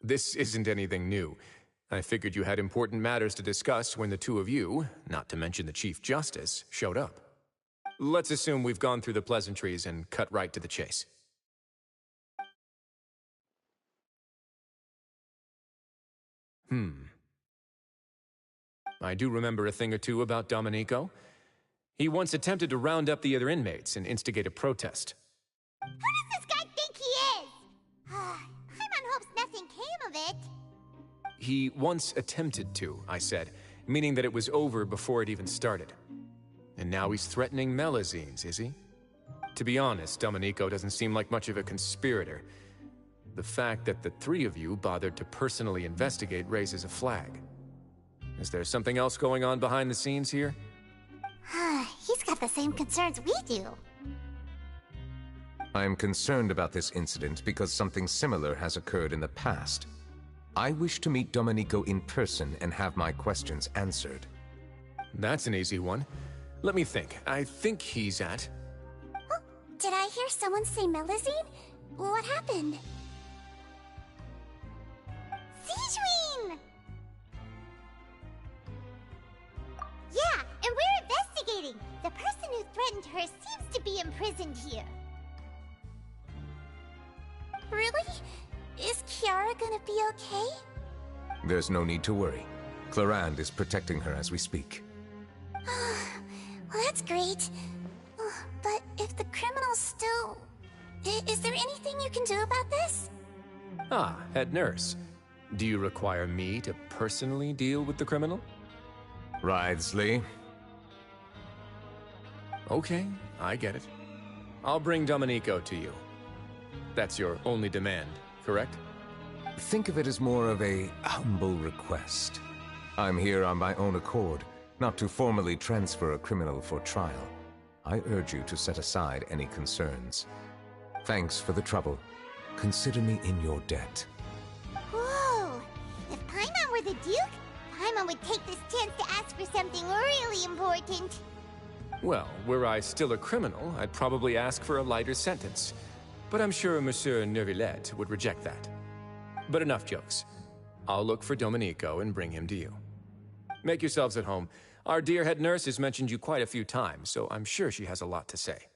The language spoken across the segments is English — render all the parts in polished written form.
This isn't anything new. I figured you had important matters to discuss when the two of you, not to mention the Chief Justice, showed up. Let's assume we've gone through the pleasantries and cut right to the chase. I do remember a thing or two about Domenico. He once attempted to round up the other inmates and instigate a protest. Who does this guy think he is? Paimon hopes nothing came of it. He once attempted to, I said, meaning that it was over before it even started. And now he's threatening Melazines, is he? To be honest, Domenico doesn't seem like much of a conspirator. The fact that the three of you bothered to personally investigate raises a flag. Is there something else going on behind the scenes here? He's got the same concerns we do. I'm concerned about this incident because something similar has occurred in the past. I wish to meet Domenico in person and have my questions answered. That's an easy one. Let me think. I think he's at... Oh, did I hear someone say Melazine? What happened? Sigewinne! Yeah, and we're investigating. The person who threatened her seems to be imprisoned here. Really? Is Kiara gonna be okay? There's no need to worry. Clarande is protecting her as we speak. Well, that's great. But if the criminal's still... Is there anything you can do about this? Ah, head nurse. Do you require me to personally deal with the criminal? Wriothesley. Okay, I get it. I'll bring Domenico to you. That's your only demand, correct? Think of it as more of a humble request. I'm here on my own accord, not to formally transfer a criminal for trial. I urge you to set aside any concerns. Thanks for the trouble. Consider me in your debt. Whoa! If Paimon were the Duke, Paimon would take this chance to ask for something really important. Well, were I still a criminal, I'd probably ask for a lighter sentence. But I'm sure Monsieur Neuvillette would reject that. But enough jokes. I'll look for Domenico and bring him to you. Make yourselves at home. Our dear head nurse has mentioned you quite a few times, so I'm sure she has a lot to say.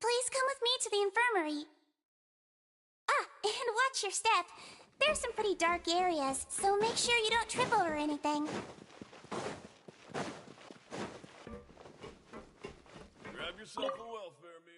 Please come with me to the infirmary. Ah, and watch your step. There's some pretty dark areas, so make sure you don't trip over anything. Grab yourself a welfare meal.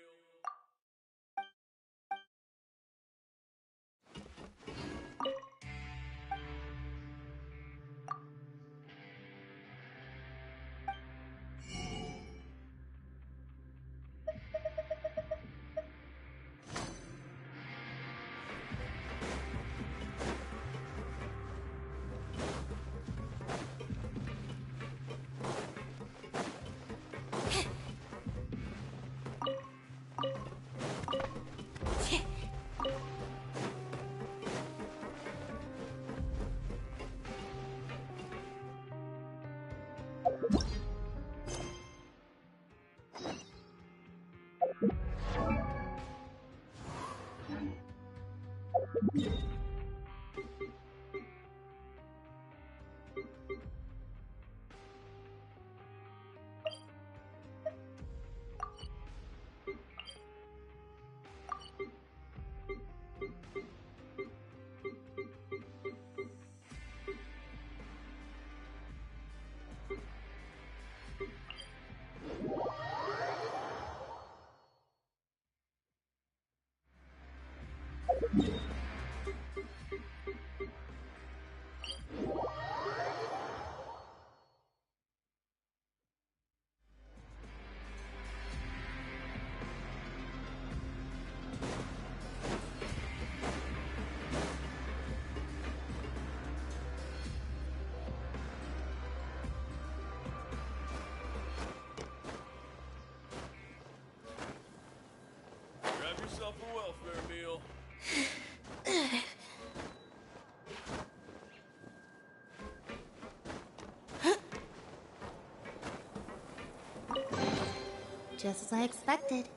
Grab yourself a welfare meal. Just as I expected.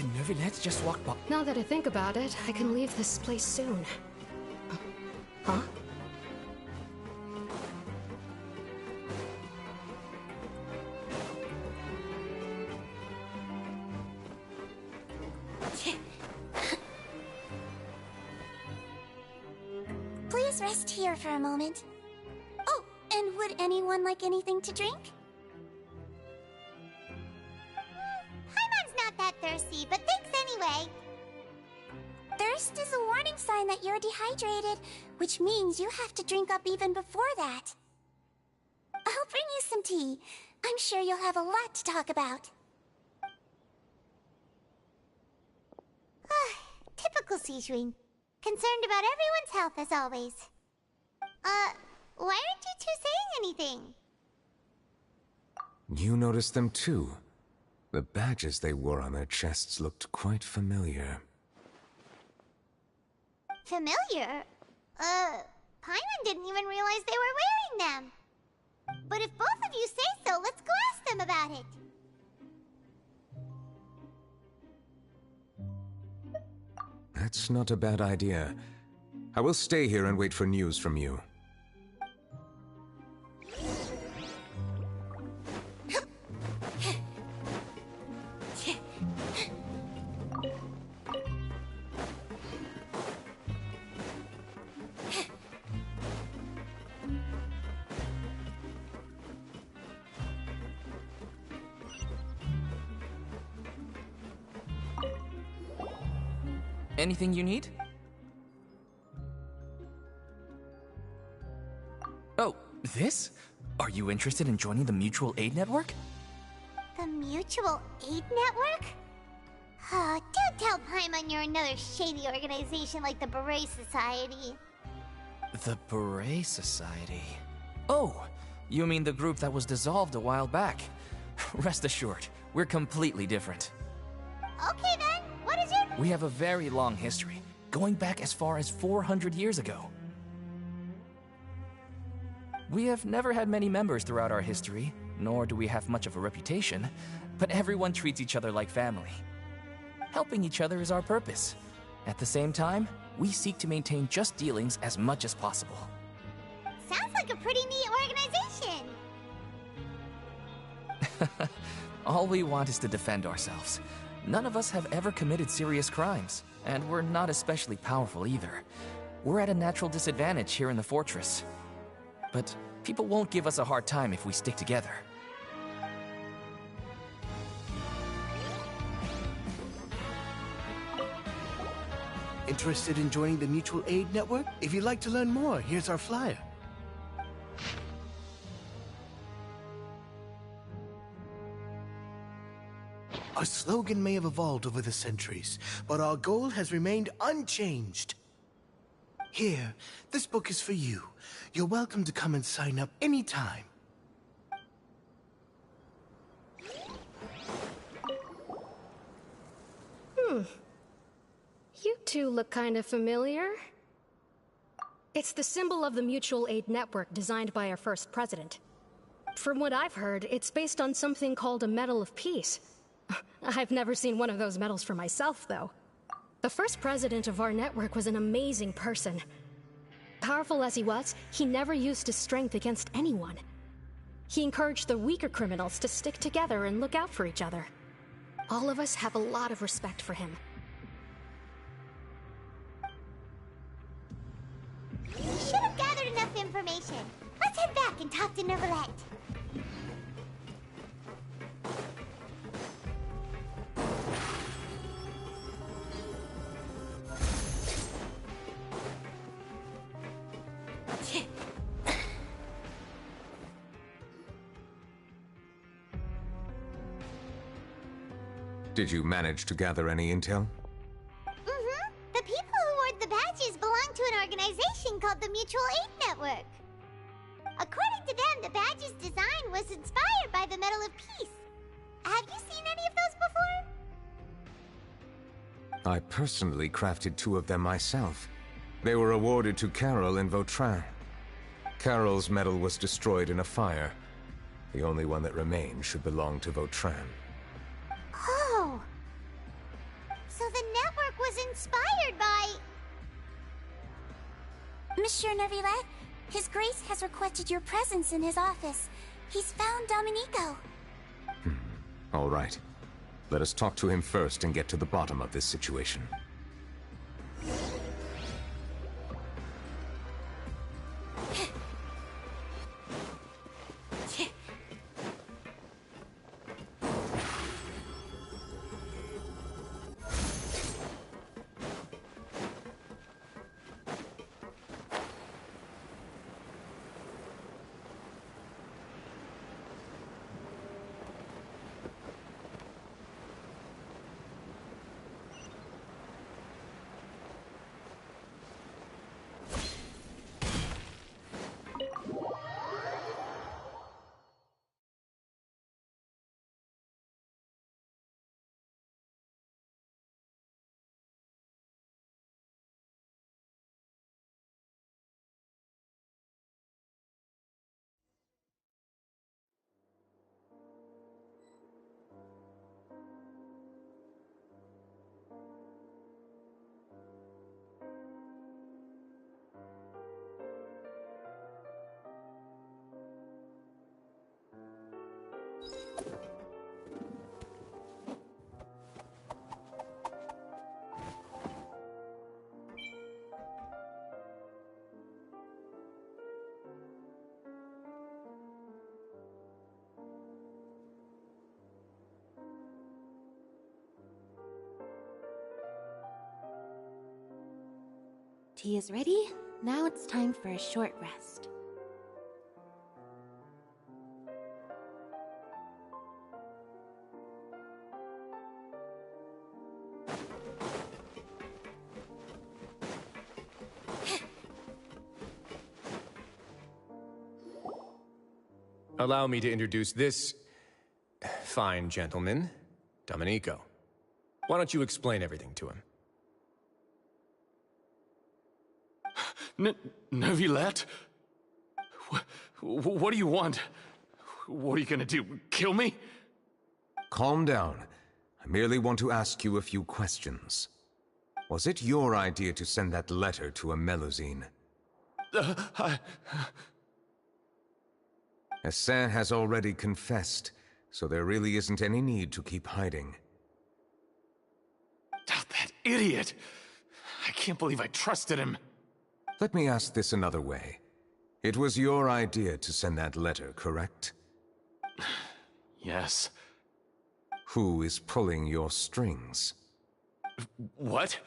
Ces Neuvillettes just walked by. Now that I think about it, I can leave this place soon. Huh? Please rest here for a moment. Oh, and would anyone like anything to drink? Paimon's not that thirsty, but thanks anyway. Thirst is a warning sign that you're dehydrated, which means you have to drink up even before that. I'll bring you some tea. I'm sure you'll have a lot to talk about. Typical Sijun. Concerned about everyone's health as always. Why aren't you two saying anything? You noticed them too. The badges they wore on their chests looked quite familiar. Familiar? Paimon didn't even realize they were wearing them. But if both of you say so, let's go ask them about it. That's not a bad idea. I will stay here and wait for news from you. Anything you need? Oh, this? Are you interested in joining the Mutual Aid Network? The Mutual Aid Network? Oh, don't tell Paimon you're another shady organization like the Beret Society. The Beret Society? Oh, you mean the group that was dissolved a while back. Rest assured, we're completely different. Okay then, what is your... We have a very long history, going back as far as 400 years ago. We have never had many members throughout our history, nor do we have much of a reputation, but everyone treats each other like family. Helping each other is our purpose. At the same time, we seek to maintain just dealings as much as possible. Sounds like a pretty neat organization. All we want is to defend ourselves. None of us have ever committed serious crimes, and we're not especially powerful either. We're at a natural disadvantage here in the fortress. But people won't give us a hard time if we stick together. Interested in joining the Mutual Aid Network? If you'd like to learn more, here's our flyer. Our slogan may have evolved over the centuries, but our goal has remained unchanged. Here, this book is for you. You're welcome to come and sign up anytime. You two look kind of familiar. It's the symbol of the Mutual Aid Network designed by our first president. From what I've heard, it's based on something called a Medal of Peace. I've never seen one of those medals for myself, though. The first president of our network was an amazing person. Powerful as he was, he never used his strength against anyone. He encouraged the weaker criminals to stick together and look out for each other. All of us have a lot of respect for him. We should have gathered enough information. Let's head back and talk to Neuvillette. Did you manage to gather any intel? The people who wore the badges belong to an organization called the Mutual Aid Network. According to them, the badge's design was inspired by the Medal of Peace. Have you seen any of those before? I personally crafted 2 of them myself. They were awarded to Carol in Vautrin. Carol's medal was destroyed in a fire. The only one that remained should belong to Vautrin. Oh. the network was inspired by... Monsieur Nervillet, His Grace has requested your presence in his office. He's found Domenico. All right. Let us talk to him first and get to the bottom of this situation. Tea is ready. Now it's time for a short rest. Allow me to introduce this fine gentleman, Domenico. Why don't you explain everything to him? Nervillet? What do you want? What are you gonna do? Kill me? Calm down. I merely want to ask you a few questions. Was it your idea to send that letter to a Melusine? Hassan has already confessed, so there really isn't any need to keep hiding. Oh, that idiot! I can't believe I trusted him. Let me ask this another way. It was your idea to send that letter, correct? Yes. Who is pulling your strings? What?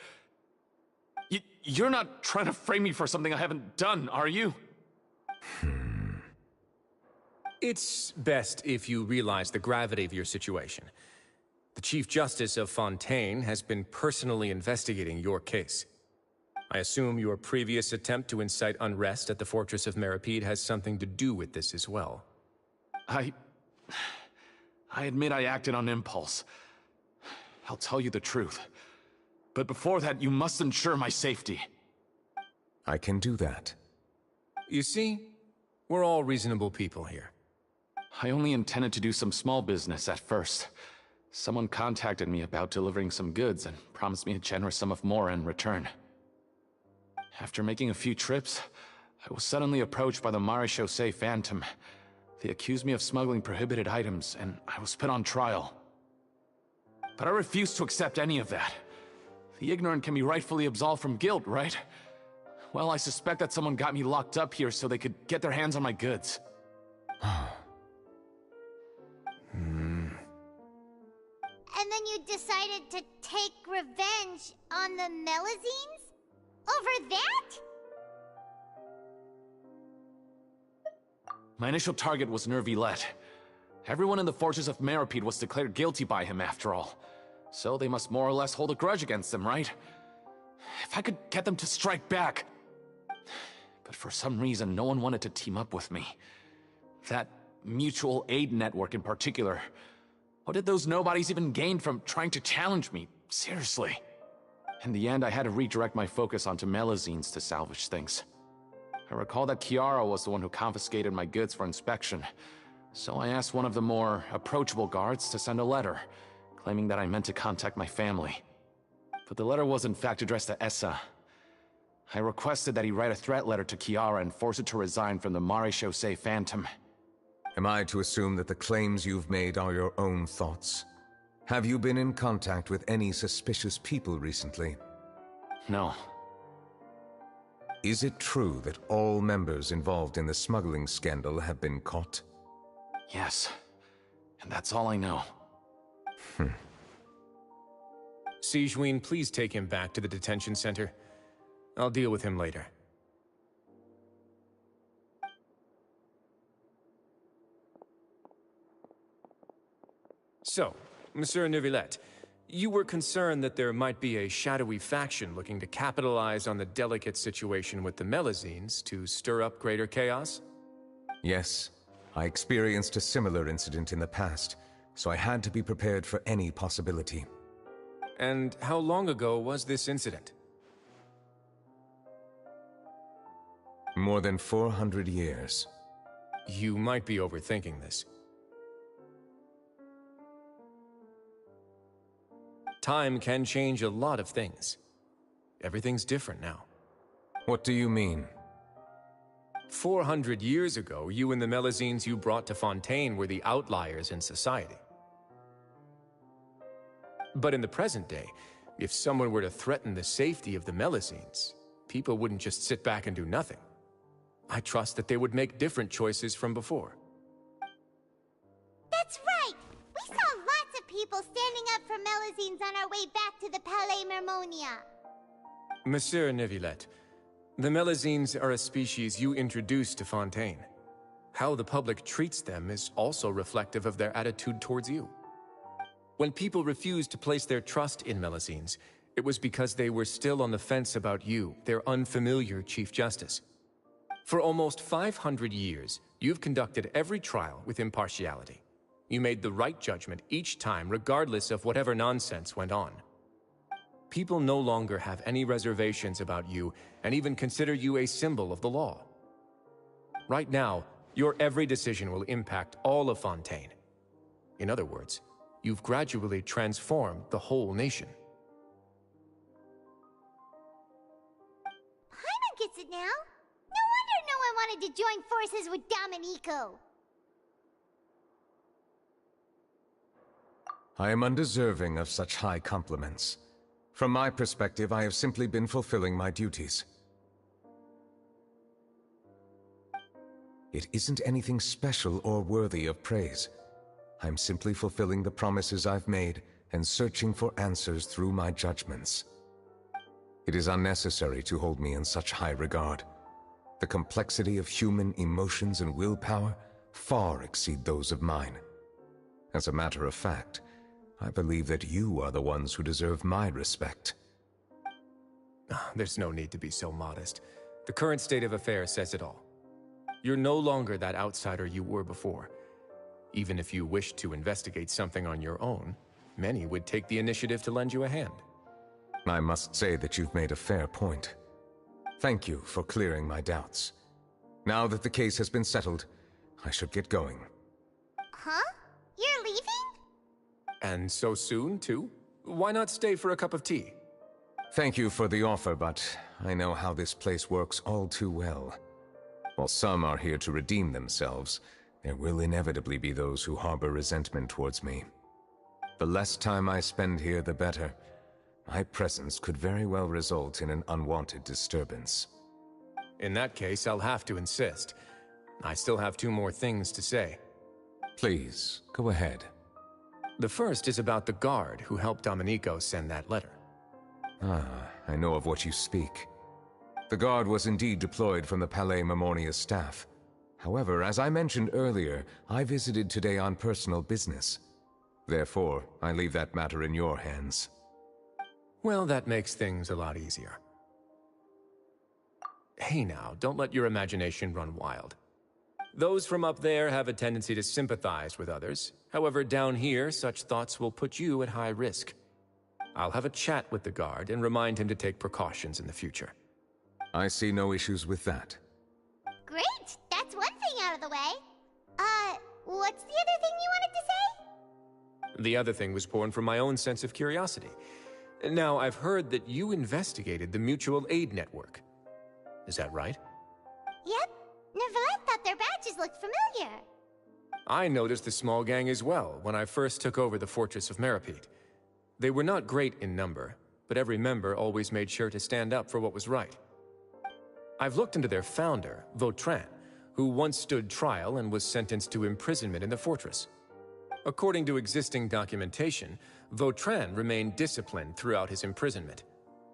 You're not trying to frame me for something I haven't done, are you? It's best if you realize the gravity of your situation. The Chief Justice of Fontaine has been personally investigating your case. I assume your previous attempt to incite unrest at the Fortress of Meripede has something to do with this as well. I admit I acted on impulse. I'll tell you the truth. But before that, you must ensure my safety. I can do that. You see, we're all reasonable people here. I only intended to do some small business at first. Someone contacted me about delivering some goods and promised me a generous sum of more in return. After making a few trips, I was suddenly approached by the Marechaussee Phantom. They accused me of smuggling prohibited items, and I was put on trial. But I refused to accept any of that. The ignorant can be rightfully absolved from guilt, right? Well, I suspect that someone got me locked up here so they could get their hands on my goods. And then you decided to take revenge on the Melusines? Over that? My initial target was Nervillet. Everyone in the Fortress of Meripede was declared guilty by him after all. So they must more or less hold a grudge against him, right? If I could get them to strike back... But for some reason, no one wanted to team up with me. That mutual aid network in particular. What did those nobodies even gain from trying to challenge me? Seriously. In the end, I had to redirect my focus onto Melusines to salvage things. I recall that Chiara was the one who confiscated my goods for inspection, so I asked one of the more approachable guards to send a letter, claiming that I meant to contact my family. but the letter was in fact addressed to Essa. I requested that he write a threat letter to Kiara and force her to resign from the Marechaussee Phantom. Am I to assume that the claims you've made are your own thoughts? Have you been in contact with any suspicious people recently? No. Is it true that all members involved in the smuggling scandal have been caught? Yes. And that's all I know. Sijween, please take him back to the detention center. I'll deal with him later. So, Monsieur Neuvillette, you were concerned that there might be a shadowy faction looking to capitalize on the delicate situation with the Melazines to stir up greater chaos? Yes. I experienced a similar incident in the past, so I had to be prepared for any possibility. And how long ago was this incident? More than 400 years. You might be overthinking this. Time can change a lot of things. Everything's different now. What do you mean? 400 years ago, you and the Melazines you brought to Fontaine were the outliers in society. But in the present day, if someone were to threaten the safety of the Melazines, people wouldn't just sit back and do nothing. I trust that they would make different choices from before. That's right! We saw lots of people standing up for Melazines on our way back to the Palais Mermonia. Monsieur Neuvillette, the Melazines are a species you introduced to Fontaine. How the public treats them is also reflective of their attitude towards you. When people refused to place their trust in Melazines, it was because they were still on the fence about you, their unfamiliar Chief Justice. For almost 500 years, you've conducted every trial with impartiality. You made the right judgment each time, regardless of whatever nonsense went on. People no longer have any reservations about you and even consider you a symbol of the law. Right now, your every decision will impact all of Fontaine. In other words, you've gradually transformed the whole nation. Paimon gets it now. No wonder no one wanted to join forces with Domenico. I am undeserving of such high compliments. From my perspective, I have simply been fulfilling my duties. It isn't anything special or worthy of praise. I'm simply fulfilling the promises I've made and searching for answers through my judgments. It is unnecessary to hold me in such high regard. The complexity of human emotions and willpower far exceed those of mine. As a matter of fact, I believe that you are the ones who deserve my respect. There's no need to be so modest. The current state of affairs says it all. You're no longer that outsider you were before. Even if you wished to investigate something on your own, many would take the initiative to lend you a hand. I must say that you've made a fair point. Thank you for clearing my doubts. Now that the case has been settled, I should get going. Huh? You're leaving? And so soon, too? Why not stay for a cup of tea? Thank you for the offer, but I know how this place works all too well. While some are here to redeem themselves, there will inevitably be those who harbor resentment towards me. The less time I spend here, the better. My presence could very well result in an unwanted disturbance. In that case, I'll have to insist. I still have 2 more things to say. Please, go ahead. The first is about the guard who helped Domenico send that letter. Ah, I know of what you speak. The guard was indeed deployed from the Palais Mermonia's staff. However, as I mentioned earlier, I visited today on personal business. Therefore, I leave that matter in your hands. Well, that makes things a lot easier. Hey now, don't let your imagination run wild. Those from up there have a tendency to sympathize with others. However, down here, such thoughts will put you at high risk. I'll have a chat with the guard and remind him to take precautions in the future. I see no issues with that. Great! That's one thing out of the way. What's the other thing you wanted to say? The other thing was born from my own sense of curiosity. Now, I've heard that you investigated the mutual aid network. Is that right? Yep. Neverlet thought their badges looked familiar. I noticed the small gang as well when I first took over the Fortress of Meripede. They were not great in number, but every member always made sure to stand up for what was right. I've looked into their founder, Vautrin, who once stood trial and was sentenced to imprisonment in the fortress. According to existing documentation, Vautrin remained disciplined throughout his imprisonment.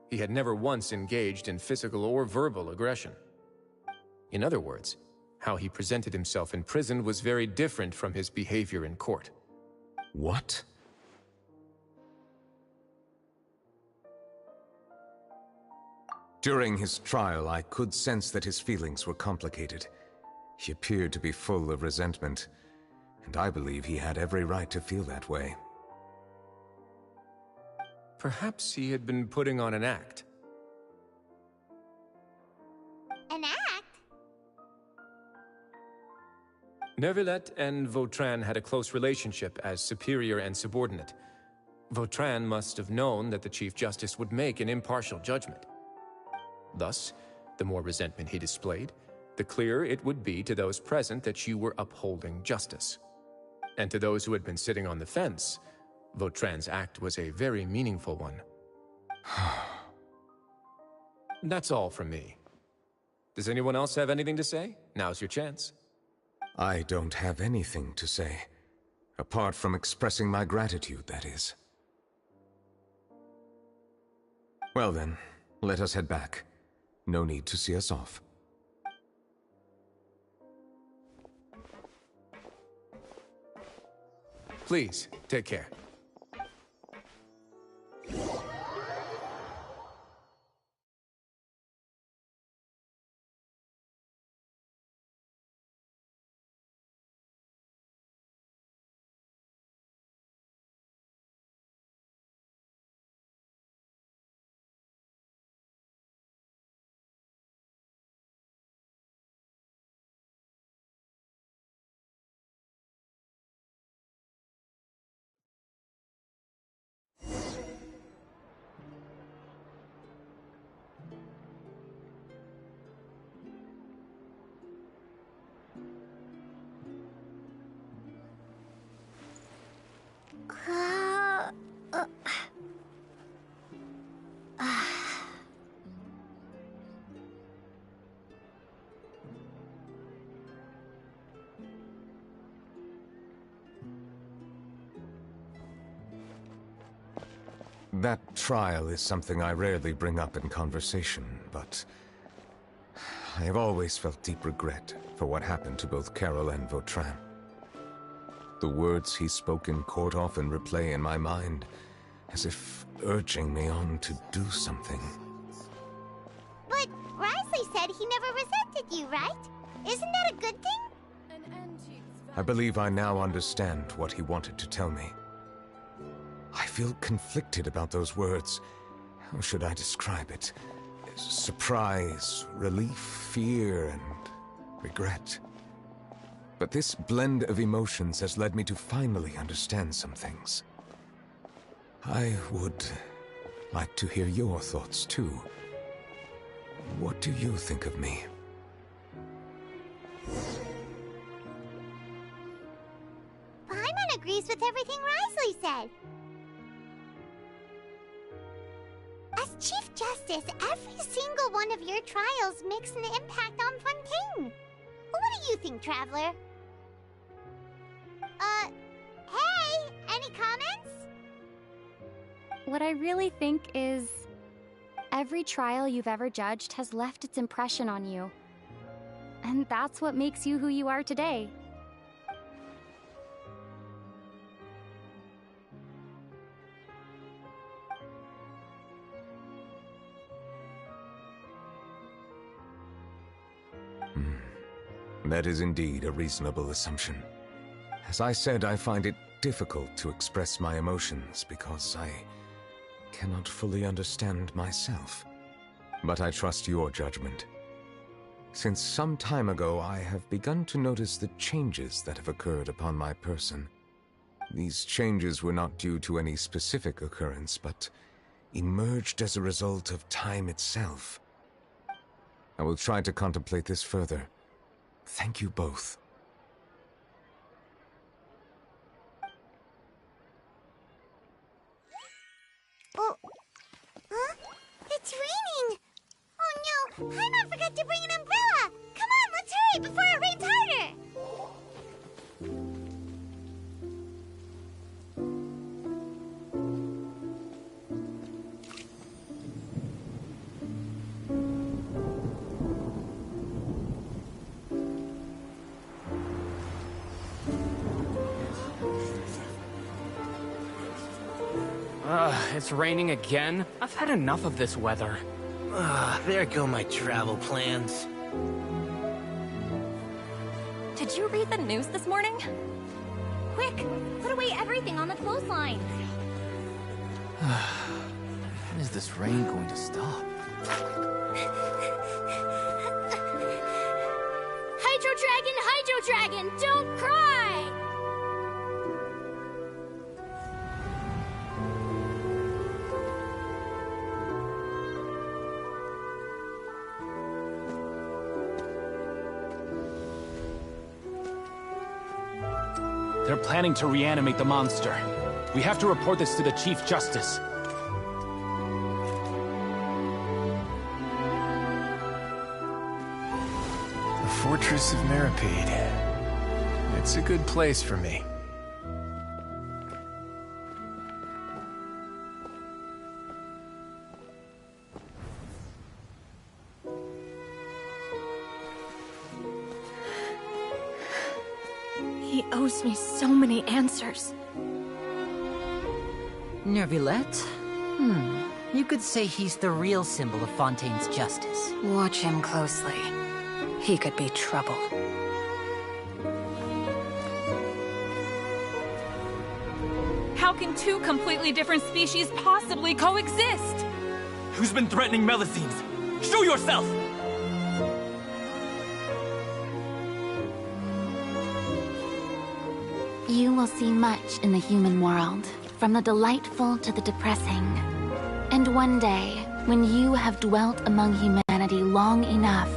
He had never once engaged in physical or verbal aggression. In other words, how he presented himself in prison was very different from his behavior in court. What? During his trial, I could sense that his feelings were complicated. He appeared to be full of resentment, and I believe he had every right to feel that way. Perhaps he had been putting on an act. An act? Neuvillette and Vautrin had a close relationship as superior and subordinate. Vautrin must have known that the Chief Justice would make an impartial judgment. Thus, the more resentment he displayed, the clearer it would be to those present that you were upholding justice. And to those who had been sitting on the fence, Vautrin's act was a very meaningful one. That's all from me. Does anyone else have anything to say? Now's your chance. I don't have anything to say. Apart from expressing my gratitude, that is. Well then, let us head back. No need to see us off. Please, take care. That trial is something I rarely bring up in conversation, but I have always felt deep regret for what happened to both Carol and Vautrin. The words he spoke in court often replay in my mind, as if urging me on to do something. But Risley said he never resented you, right? Isn't that a good thing? I believe I now understand what he wanted to tell me. I feel conflicted about those words. How should I describe it? Surprise, relief, fear, and regret. But this blend of emotions has led me to finally understand some things. I would like to hear your thoughts, too. What do you think of me? Paimon agrees with everything Risley said. As Chief Justice, every single one of your trials makes an impact on Fontaine. What do you think, Traveler? Hey! Any comments? What I really think is... every trial you've ever judged has left its impression on you. And that's what makes you who you are today. That is indeed a reasonable assumption. As I said, I find it difficult to express my emotions because I cannot fully understand myself. But I trust your judgment. Since some time ago, I have begun to notice the changes that have occurred upon my person. These changes were not due to any specific occurrence, but emerged as a result of time itself. I will try to contemplate this further. Thank you both. Oh, huh? It's raining! Oh no, Paimon forgot to bring an umbrella! Come on, let's hurry before it rains harder! It's raining again? I've had enough of this weather. There go my travel plans. Did you read the news this morning? Quick, put away everything on the clothesline. When is this rain going to stop? Hydro Dragon, don't cry! They're planning to reanimate the monster. We have to report this to the Chief Justice. The Fortress of Meripede. It's a good place for me. He owes me so many answers. Neuvillette? You could say he's the real symbol of Fontaine's justice. Watch him closely. He could be trouble. How can two completely different species possibly coexist? Who's been threatening Melusines? Show yourself! You will see much in the human world, from the delightful to the depressing. And one day, when you have dwelt among humanity long enough,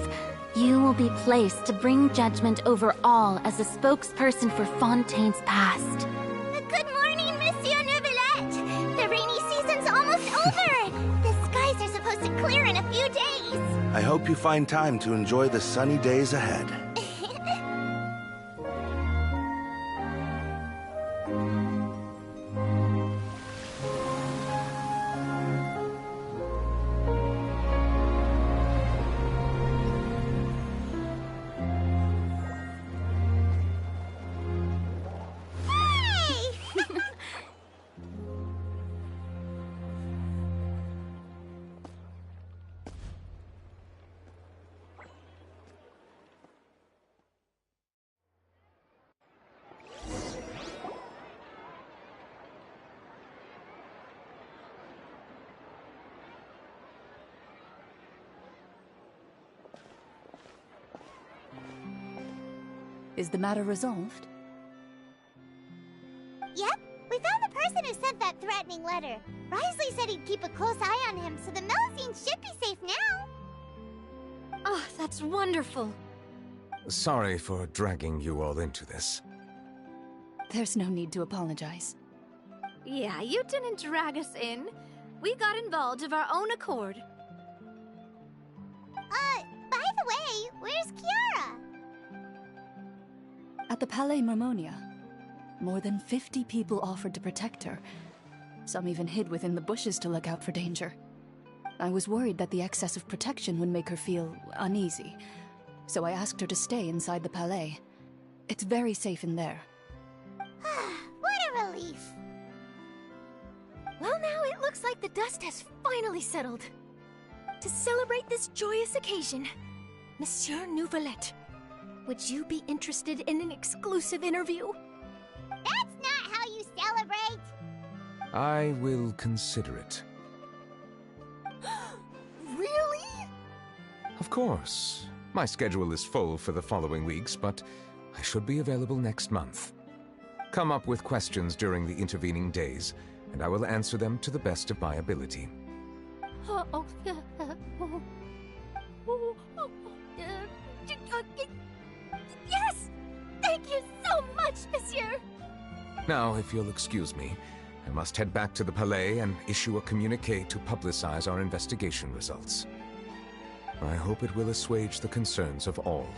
you will be placed to bring judgment over all as a spokesperson for Fontaine's past. Good morning, Monsieur Neuvillette! The rainy season's almost over! The skies are supposed to clear in a few days! I hope you find time to enjoy the sunny days ahead. Is the matter resolved? Yep, we found the person who sent that threatening letter. Wriothesley said he'd keep a close eye on him, so the Melusines should be safe now. Oh, that's wonderful. Sorry for dragging you all into this. There's no need to apologize. Yeah, you didn't drag us in. We got involved of our own accord. By the way, where's Kiara? At the Palais Mermonia, more than 50 people offered to protect her. Some even hid within the bushes to look out for danger. I was worried that the excess of protection would make her feel uneasy, so I asked her to stay inside the Palais. It's very safe in there. What a relief. Well, now it looks like the dust has finally settled. To celebrate this joyous occasion, Monsieur Neuvillette, would you be interested in an exclusive interview? That's not how you celebrate! I will consider it. Really? Of course. My schedule is full for the following weeks, but I should be available next month. Come up with questions during the intervening days, and I will answer them to the best of my ability. Yes! Thank you so much, monsieur! Now, if you'll excuse me, I must head back to the Palais and issue a communique to publicize our investigation results. I hope it will assuage the concerns of all.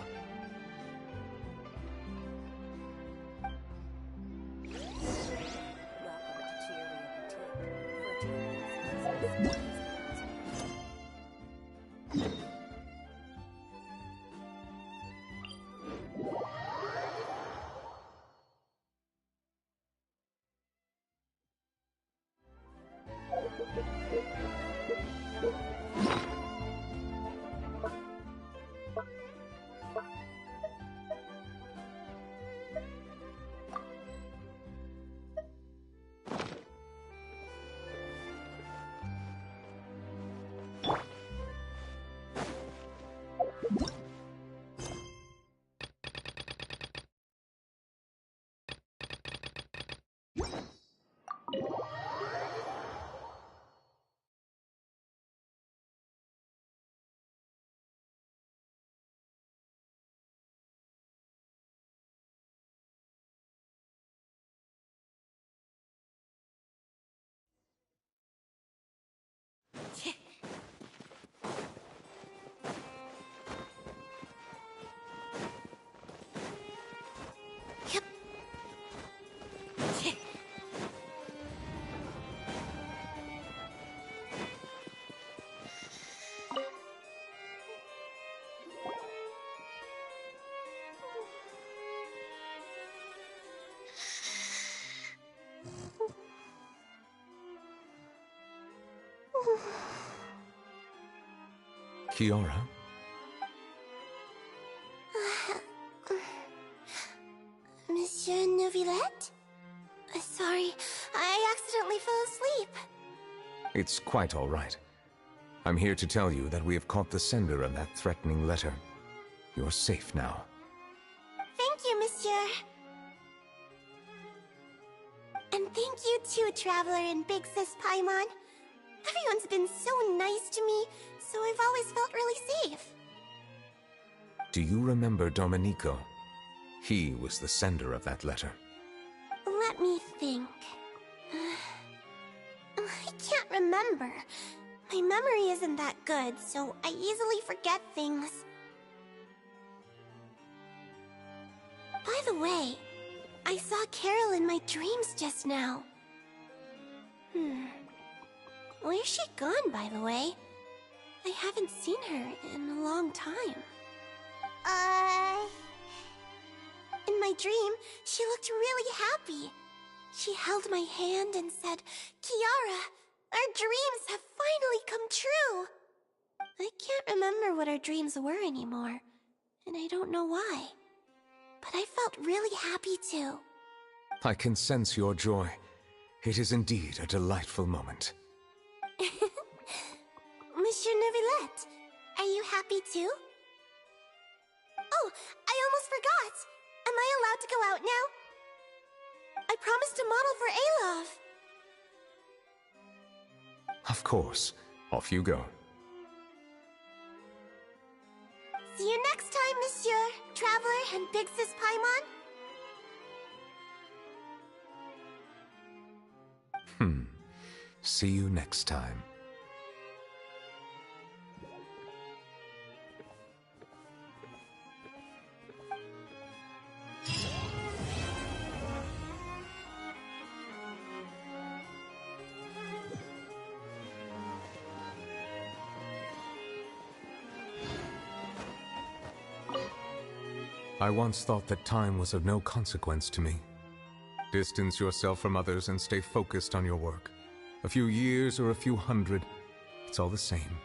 Kiara? Monsieur Neuvillette? Sorry, I accidentally fell asleep. It's quite all right. I'm here to tell you that we have caught the sender of that threatening letter. You're safe now. Thank you, monsieur. And thank you too, Traveler and Big Sis Paimon. Everyone's been so nice to me, so I've always felt really safe. Do you remember Domenico? He was the sender of that letter. Let me think. I can't remember. My memory isn't that good, so I easily forget things. By the way, I saw Carol in my dreams just now. Where's she gone, by the way? I haven't seen her in a long time. In my dream, she looked really happy. She held my hand and said, "Kiara, our dreams have finally come true." I can't remember what our dreams were anymore, and I don't know why. But I felt really happy too. I can sense your joy. It is indeed a delightful moment. Monsieur Neuvillette, are you happy too? Oh, I almost forgot! Am I allowed to go out now? I promised to model for Alov. Of course. Off you go. See you next time, Monsieur, Traveler, and Big Sis Paimon. See you next time. I once thought that time was of no consequence to me. Distance yourself from others and stay focused on your work. A few years or a few hundred, it's all the same.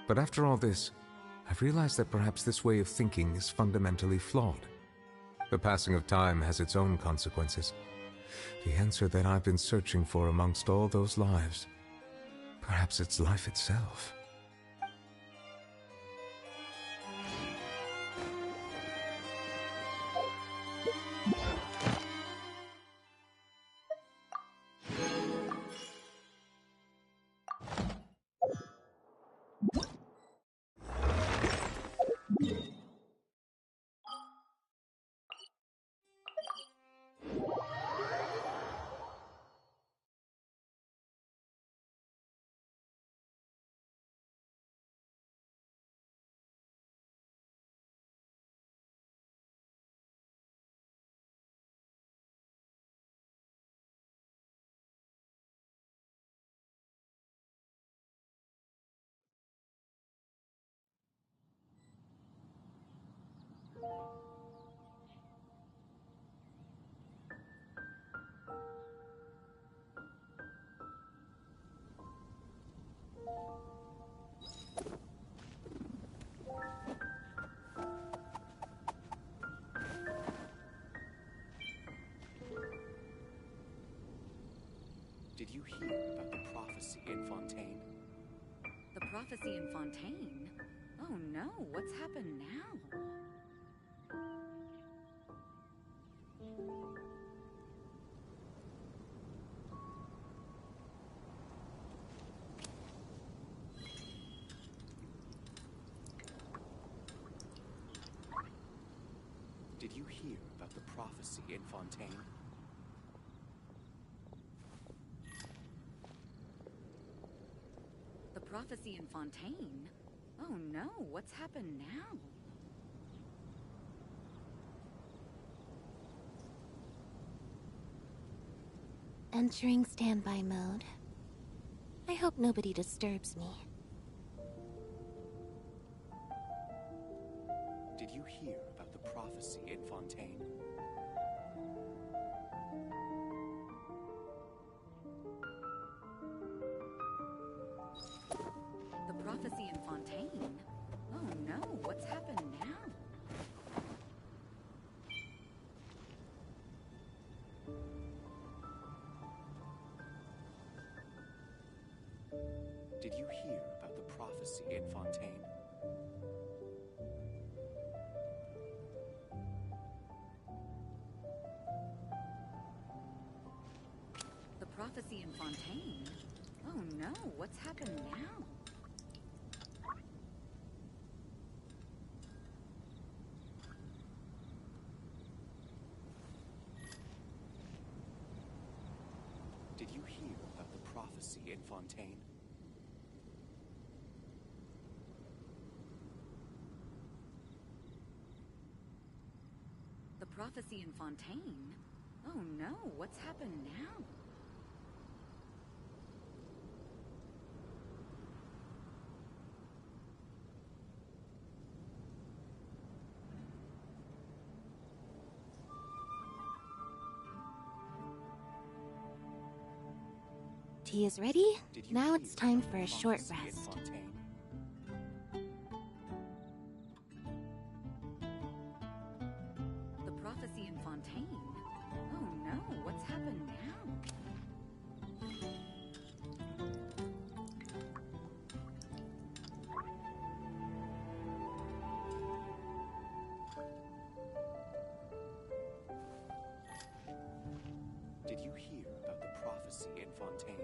But after all this, I've realized that perhaps this way of thinking is fundamentally flawed. The passing of time has its own consequences. The answer that I've been searching for amongst all those lives, perhaps it's life itself. prophecy in Fontaine? The prophecy in Fontaine? Oh no, what's happened now? Did you hear about the prophecy in Fontaine? The prophecy in Fontaine? Oh no, what's happened now? Entering standby mode. I hope nobody disturbs me. Did you hear about the prophecy in Fontaine? The prophecy in Fontaine? Oh no, what's happened now? Did you hear about the prophecy in Fontaine? The prophecy in Fontaine? Oh no, what's happened now? Did you hear about the prophecy in Fontaine? The prophecy in Fontaine? Oh no, what's happened now? Tea is ready. Now it's time for a short rest. The prophecy in Fontaine? Oh no, what's happened now? Did you hear about the prophecy in Fontaine?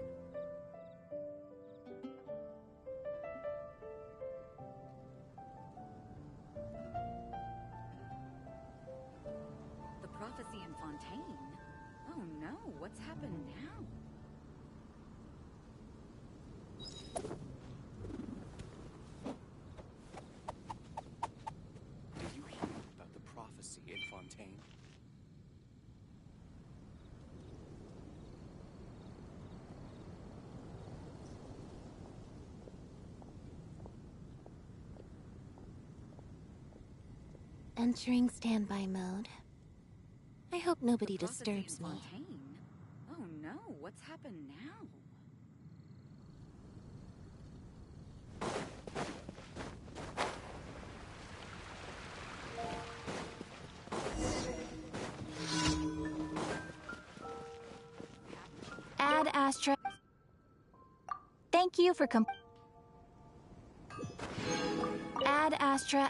The prophecy in Fontaine? Oh no, what's happened now? Did you hear about the prophecy in Fontaine? Entering standby mode. I hope nobody disturbs me. Fontaine? Oh no, what's happened now? Ad Astra. Thank you for Ad Astra.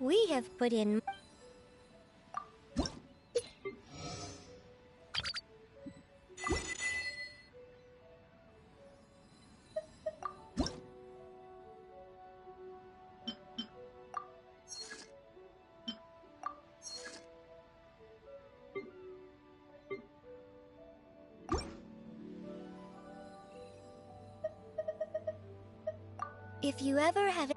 We have put in... If you ever have...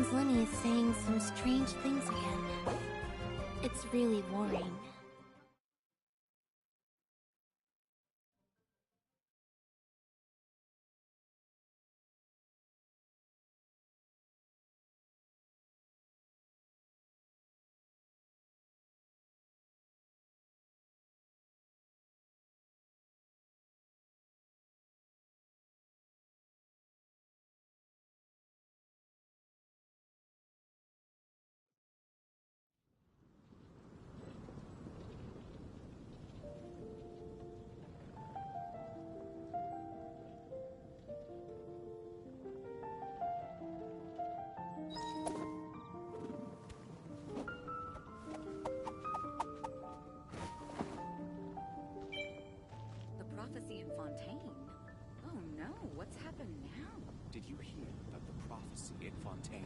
Seems Lenny is saying some strange things again. It's really worrying. The prophecy in Fontaine? Oh no, what's happened now? Did you hear about the prophecy in Fontaine?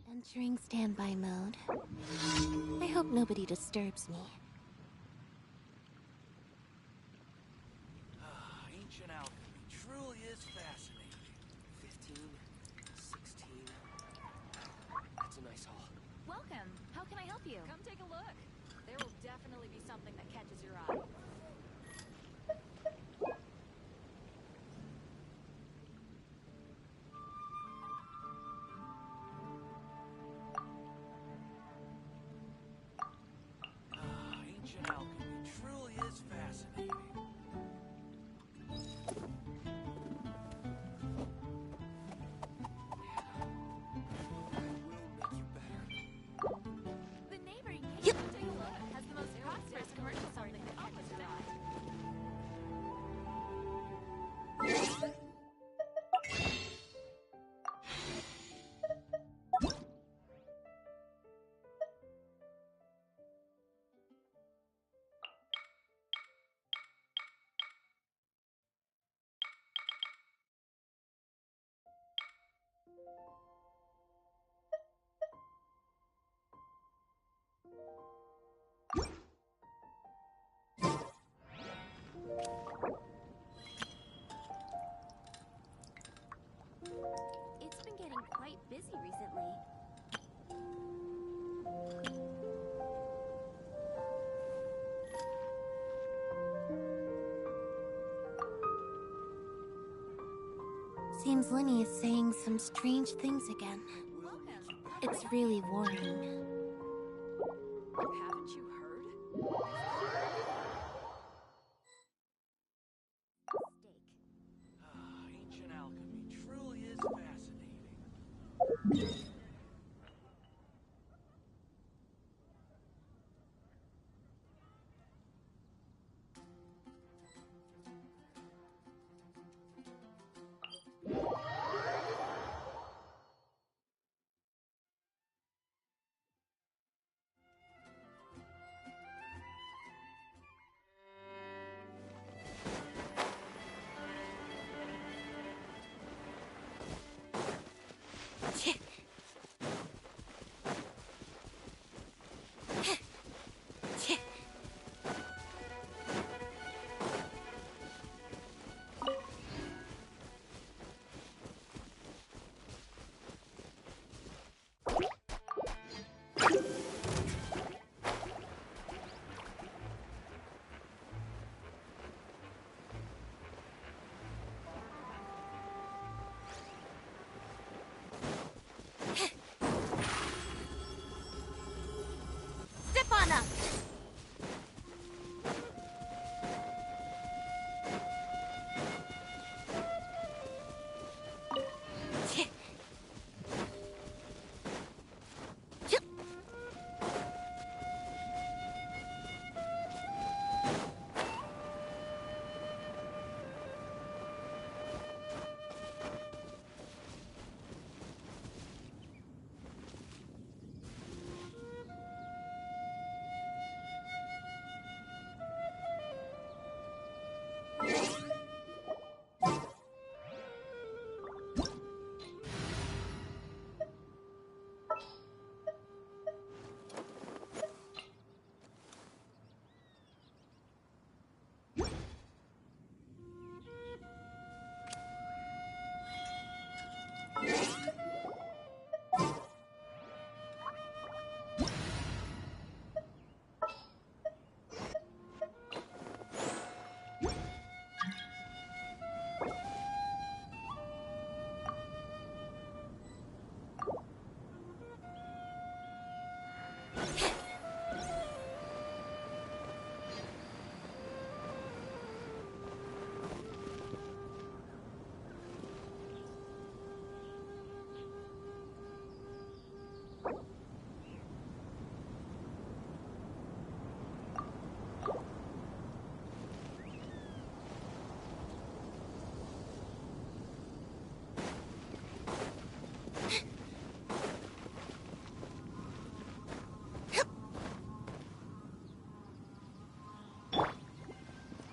Entering standby mode. I hope nobody disturbs me. Ancient alchemy truly is fascinating. 15, 16. That's a nice haul. Welcome. How can I help you? Come take a look. There will definitely be something that catches your eye. Ancient alchemy truly is fascinating. The neighboring cave, take a look, has the most prosperous commercial something that catches your eye. It's been getting quite busy recently. Seems Lenny is saying some strange things again. It's really worrying. Haven't you heard? Ancient alchemy truly is fascinating.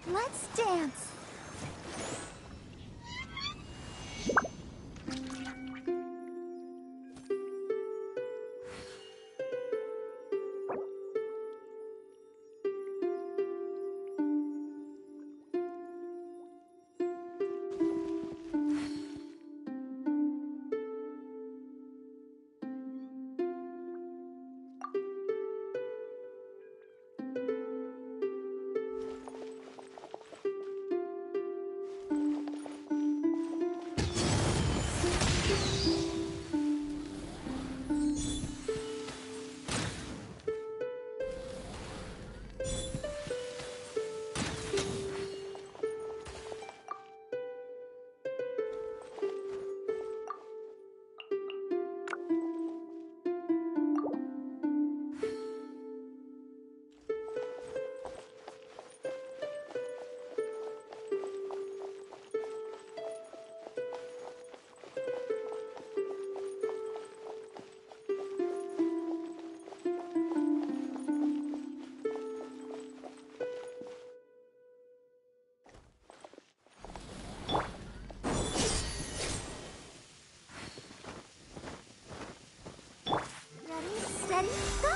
Let's dance. Ready, go!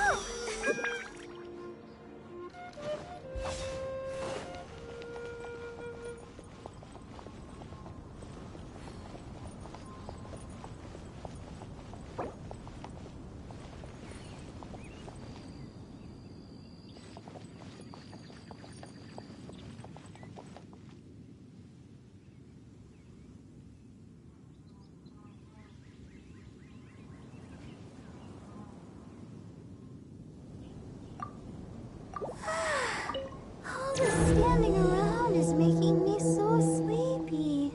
All this standing around is making me so sleepy.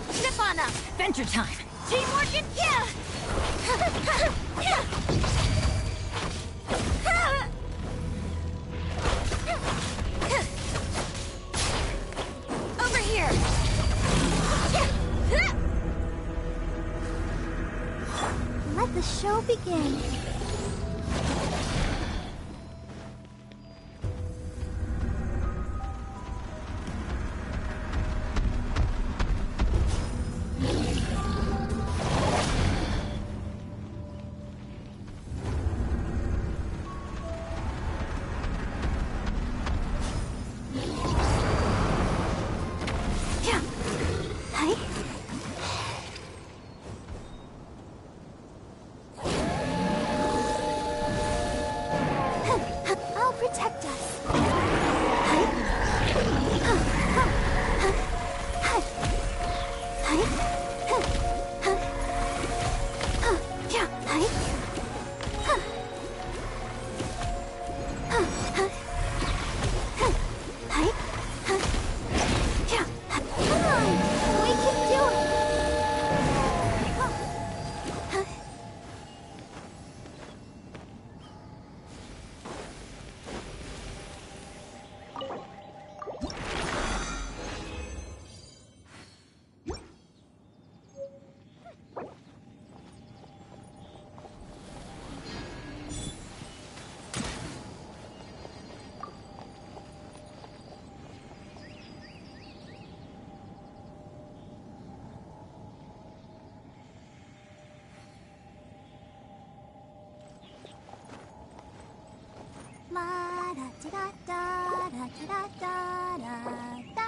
Step on up! Venture time! Teamwork and yeah! Over here! Let the show begin. I'll protect us. Come on, we can do it. La da da da da da da da da.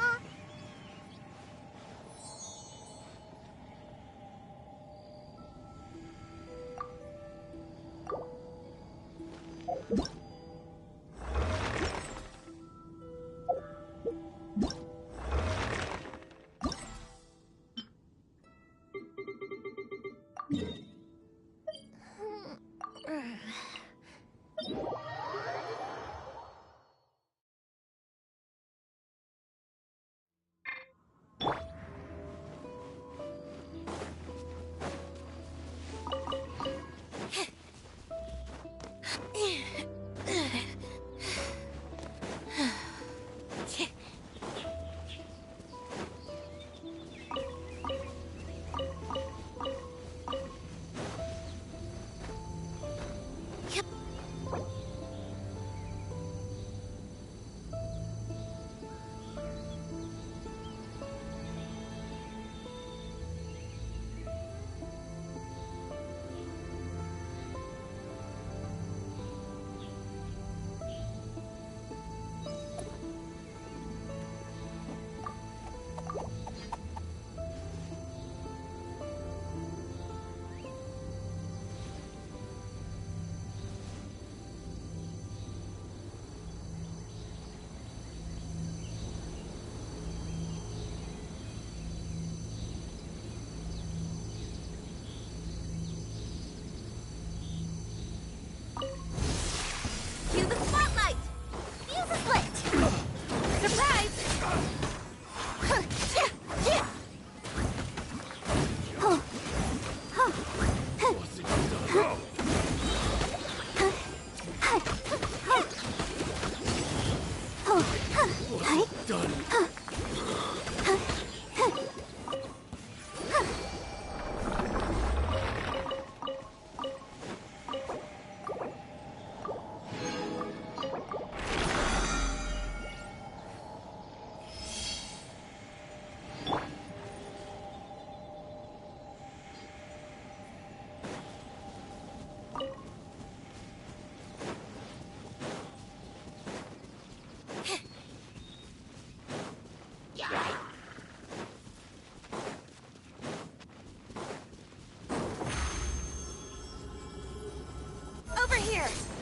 here!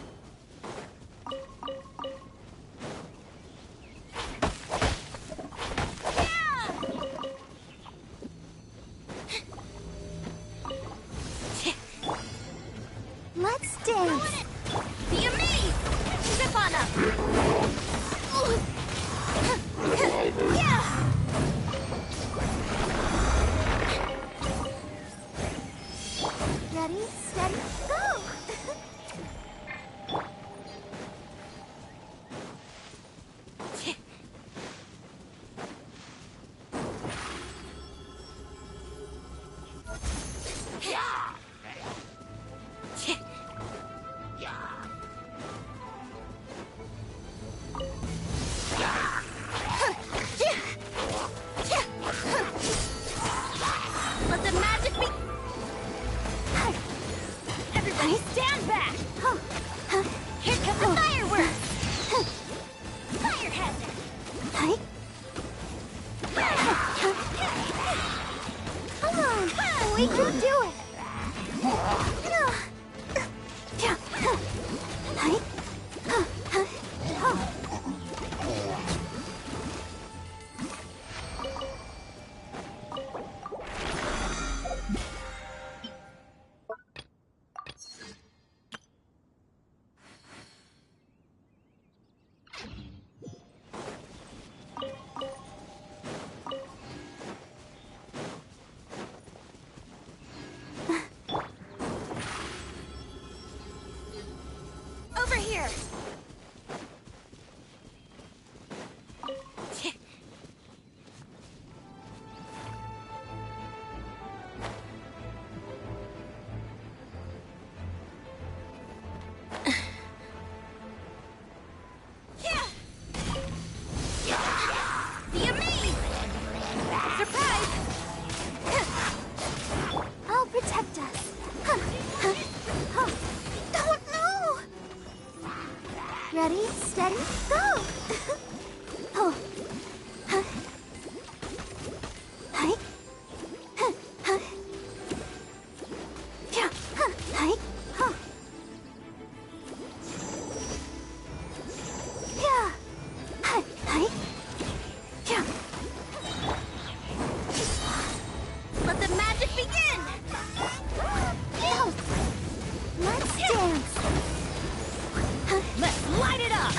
Let's dance! Be a me! Zip on up! Yeah! Ready, steady, go! Let the magic be... Everybody stand back! Here comes the fireworks! Fire hazard! Come on, we can do it! Over here! Be a me! Surprise! I'll protect us. Don't know! Ready, steady, go! Let the magic begin! Let's dance! Let's light it up!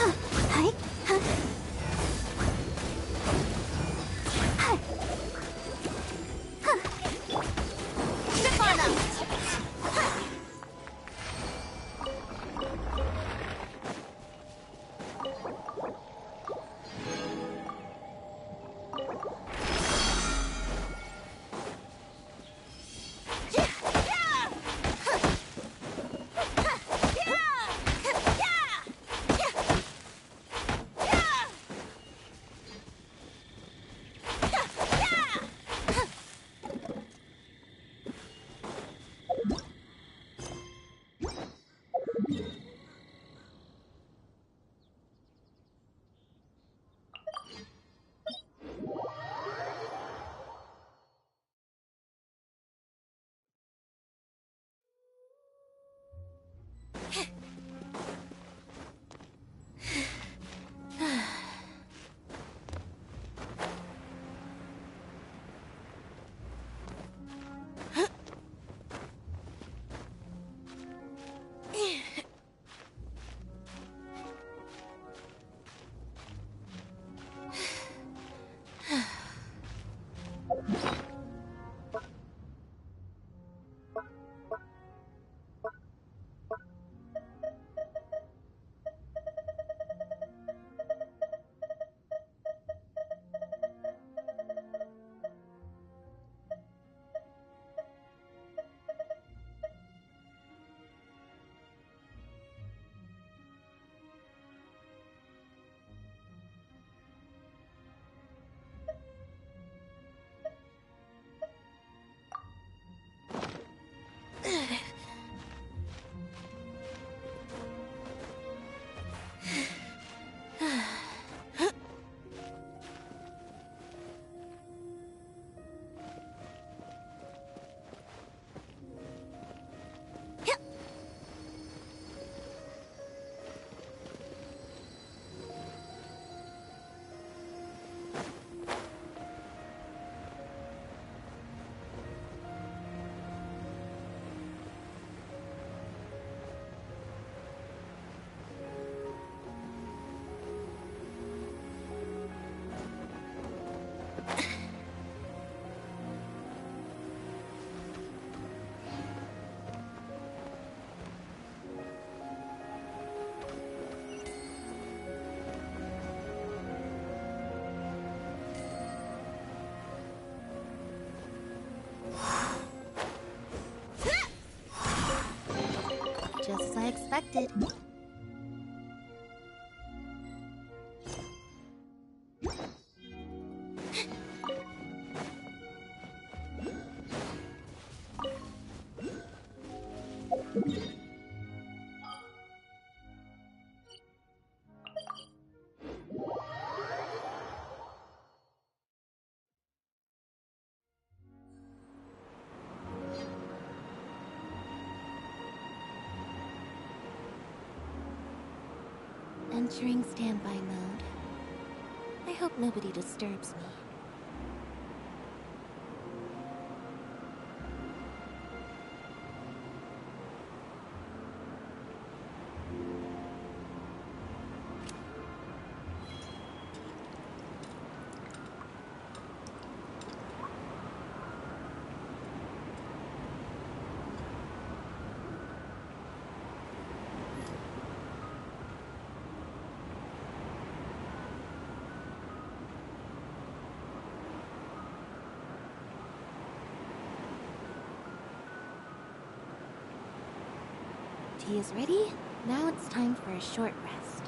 Just as I expected. Entering standby mode. I hope nobody disturbs me. Tea is ready. Now it's time for a short rest.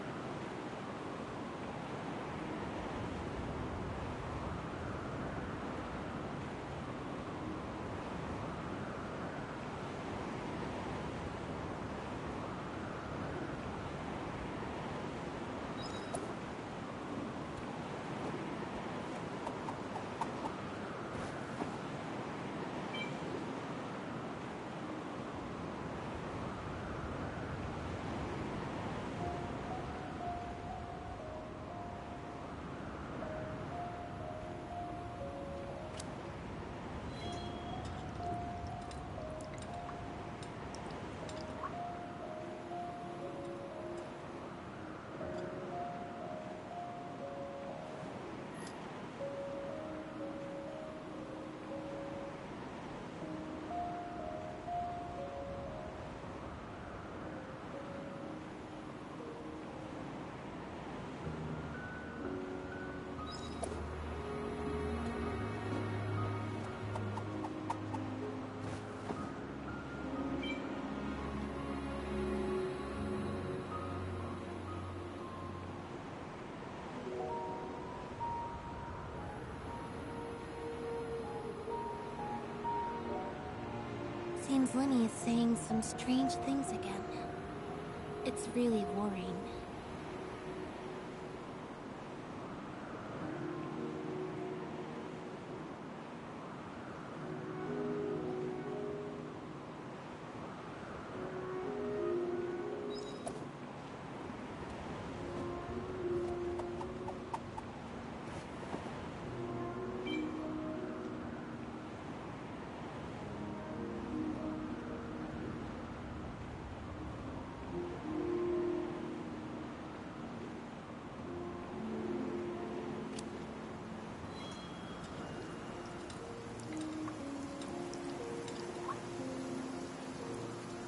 Seems Lenny is saying some strange things again. It's really worrying.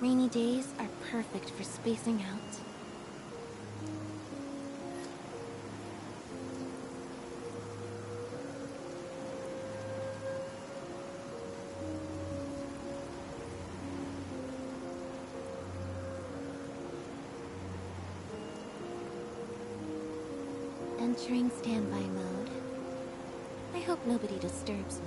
Rainy days are perfect for spacing out. Entering standby mode. I hope nobody disturbs me.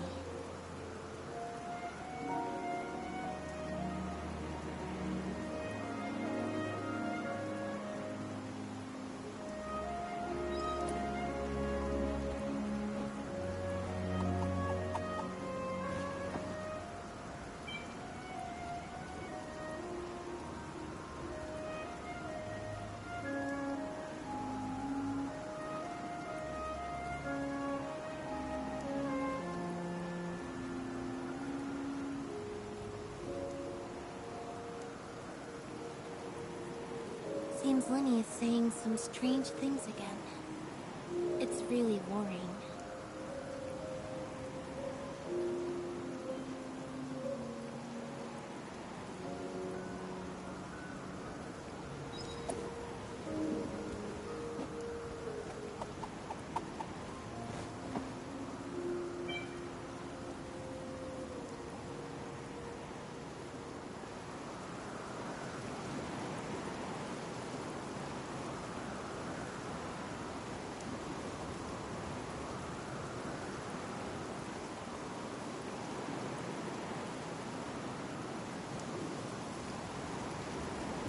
Seems Lenny is saying some strange things again. It's really worrying.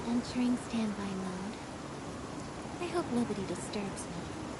Entering standby mode. I hope nobody disturbs me.